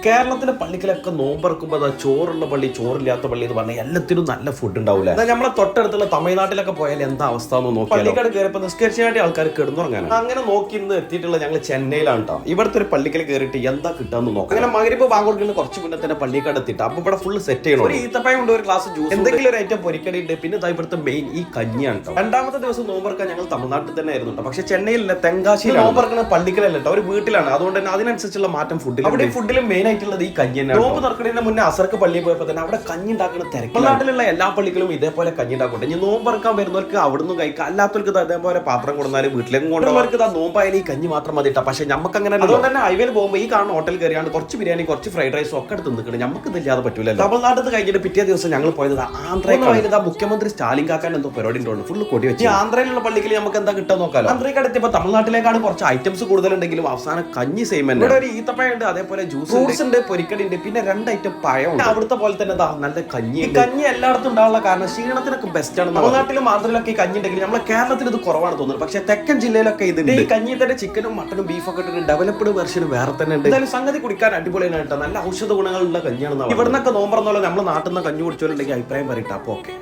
കേരളത്തിലെ പള്ളിക്കലൊക്കെ നോമ്പറക്കുമ്പോൾ ചോറുള്ള പള്ളി ചോറില്ലാത്ത പള്ളി എന്ന് പറഞ്ഞാൽ എല്ലാത്തിനും നല്ല ഫുഡ് ഉണ്ടാവില്ല. എന്നാൽ നമ്മളെ തൊട്ടടുത്തുള്ള തമിഴ്നാട്ടിലൊക്കെ പോയാൽ എന്താ അവസ്ഥ എന്ന് നോക്കി പള്ളിക്കട കയറിയപ്പോൾ നിസ്കരിച്ചായിട്ട് ആൾക്കാർ കിടന്നുറങ്ങാൻ അങ്ങനെ നോക്കി ഇന്ന് എത്തിയിട്ടുള്ള ഞങ്ങൾ ചെന്നൈയിലാണ് കേട്ടോ. ഇവിടുത്തെ ഒരു പള്ളിക്കൽ കയറിയിട്ട് എന്താ കിട്ടാന്ന് നോക്കാം. അങ്ങനെ മഗ്‌രിബ് ബാങ്ക് കൊടുക്കുന്ന കുറച്ച് മുന്നേ തന്നെ പള്ളിക്കട എത്തിയിട്ട് അപ്പൊ ഇവിടെ ഫുൾ സെറ്റ് ചെയ്യണം. ഒരു ഈത്തപ്പഴം ഉണ്ട്, ഒരു ഗ്ലാസ് ജ്യൂസ്, എന്തെങ്കിലും ഒരു ഐറ്റം പൊരിക്കടി ഉണ്ട്, പിന്നെ ഇവിടുത്തെ മെയിൻ ഈ കഞ്ഞിയാണ് കേട്ടോ. രണ്ടാമത്തെ ദിവസം നോമ്പറക്കാൻ ഞങ്ങൾ തമിഴ്നാട്ടിൽ തന്നെ ആയിരുന്നു. പക്ഷെ ചെന്നൈയിലെ തെങ്കാശിയിൽ നോമ്പറക്കുന്ന പള്ളിക്കലല്ല കേട്ടോ, ഒരു വീട്ടിലാണ്. അതുകൊണ്ട് തന്നെ അതിനനുസരിച്ചുള്ള മാറ്റം ഫുഡിൽ. അവിടെ ഫുഡിൽ മെയിൻ ആയിട്ടുള്ളത് ഈ കഞ്ഞി തന്നെയാണ്. നോമ്പ് തുറക്കുന്നതിന് മുന്നേ അസർക്ക് പള്ളിയിൽ പോയപ്പോൾ തന്നെ അവിടെ കഞ്ഞി ഉണ്ടാക്കുന്ന തിരക്ക്. നാട്ടിലുള്ള എല്ലാ പള്ളികളും ഇതേപോലെ കഞ്ഞി ഉണ്ടാക്കട്ടെ. ഇനി നോമ്പറക്കാൻ വരുന്നവർക്ക് അവിടുന്ന് കഴിക്കാം, അല്ലാത്തവർക്ക് അതേപോലെ പാത്രം കൊടുത്താൽ വീട്ടിലേക്കും കൊണ്ടുള്ളവർക്ക് നോമ്പായാലും ഈ കഞ്ഞി മാത്രം മതി കേട്ടോ. പക്ഷെ നമുക്ക് അങ്ങനെ അതുകൊണ്ട് തന്നെ ഹൈവേയിൽ പോകുമ്പോൾ ഈ കാണുന്ന ഹോട്ടൽ കയറിയാണ് കുറച്ച് ബിരിയാണി കുറച്ച് ഫ്രൈഡ് റൈസും ഒക്കെ എടുത്ത് നിൽക്കണം. നമുക്ക് ഇതില്ലാതെ പറ്റൂല. തമിഴ്നാട്ടിൽ കഴിഞ്ഞിട്ട് പിറ്റേ ദിവസം ഞങ്ങൾ പോയത് ആന്ധ്രയിൽ മുഖ്യമന്ത്രി സ്റ്റാലിൻ കാക്കാൻ എന്തോ പരിപാടി ഉണ്ട്, ഫുള്ള് കൊടി വെച്ച്. ആന്ധ്രയിലുള്ള പള്ളിയിൽ നമുക്ക് എന്താ കിട്ടാൻ നോക്കാം. ആന്ധ്രയ്ക്ക് അടുത്തപ്പോൾ തമിഴ്നാട്ടിലേക്കാണ് കുറച്ച് ഐറ്റംസ് കൂടുതലുണ്ടെങ്കിലും അവസാനം കഞ്ഞി സെയിം തന്നെ. ഇവിടെ ഒരു ഈത്തപ്പഴം ഉണ്ട്, അതേപോലെ ജ്യൂസ് ഉണ്ട്, പൊരിക്കടി ഉണ്ട്, പിന്നെ 2 ഐറ്റം പഴം. അവിടുത്തെ പോലെ തന്നെ നല്ല കഞ്ഞി. കഞ്ഞി എല്ലായിടത്തും ഉണ്ടാവുള്ള കാരണം ക്ഷീണത്തിനൊക്കെ ബെസ്റ്റ് ആണ്. തമിഴ്നാട്ടിലും ആന്ധ്രയിലൊക്കെ ഈ കഞ്ഞി ഉണ്ടെങ്കിൽ നമ്മളെ കേരളത്തിൽ ഇത് കുറവാണ് തോന്നുന്നത്. പക്ഷെ തെക്കൻ ജില്ലയിലൊക്കെ ഇത് ഈ കഞ്ഞി തന്നെ ചിക്കനും മട്ടനും ബീഫൊക്കെ ഇട്ട് ഡെവലപ്ഡ് വെർഷൻ വേറെ തന്നെ ഉണ്ട്. എന്തായാലും സംഗതി കുടിക്കാൻ അടിപൊളിയാണ് കേട്ടോ. നല്ല ഔഷധ ഗുണങ്ങളുള്ള കഞ്ഞിയാണ്. ഇവിടുന്നൊക്കെ നോമ്പറന്നോളെ നമ്മളെ നാട്ടിൽ നിന്ന് കഞ്ഞി കുടിച്ചോലുണ്ടെങ്കിൽ അഭിപ്രായം പറയട്ടെ. അപ്പൊ ഓക്കെ.